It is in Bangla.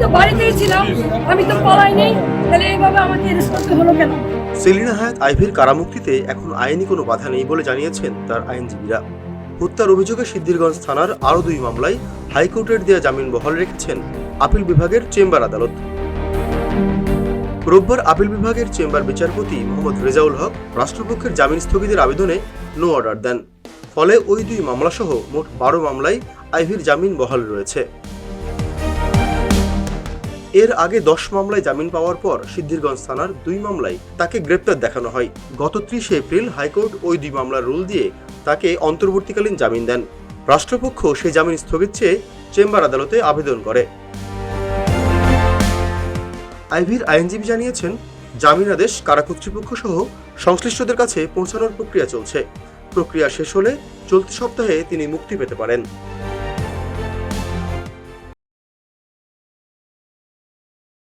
তো বাড়িতেই ছিলাম, আমি তো পলাইনি, তাহলে এইভাবে আমাকে অ্যারেস্ট করতে হলো কেন? সেলিনা হায়াৎ আইভীর কারামুক্তিতে এখন আইনি কোনো বাধা নেই বলে জানিয়েছেন তার আইনজীবীরা। হত্যার অভিযোগে সিদ্ধিরগঞ্জ থানার আরও 2 মামলায় হাইকোর্টের দেয়া জামিন বহাল রেখেছেন আপিল বিভাগের চেম্বার আদালত। রোববার আপিল বিভাগের চেম্বার বিচারপতি মোহাম্মদ রেজাউল হক রাষ্ট্রপক্ষের জামিন স্থগিতের আবেদনে নো অর্ডার দেন। ফলে ওই 2 মামলাসহ মোট 12 মামলায় আইভীর জামিন বহাল রয়েছে। এর আগে 10 মামলায় জামিন পাওয়ার পর সিদ্ধিরগঞ্জ থানার 2 মামলায় তাকে গ্রেপ্তার দেখানো হয়। গত 30 এপ্রিল হাইকোর্ট ওই 2 মামলার রুল দিয়ে তাকে অন্তর্বর্তীকালীন জামিন দেন। রাষ্ট্রপক্ষ সেই জামিন স্থগিত চেয়ে চেম্বার আদালতে আবেদন করে। আইভীর আইনজীবী জানিয়েছেন, জামিন আদেশ কারা কর্তৃপক্ষ সহ সংশ্লিষ্টদের কাছে পৌঁছানোর প্রক্রিয়া চলছে। প্রক্রিয়া শেষ হলে চলতি সপ্তাহে তিনি মুক্তি পেতে পারেন।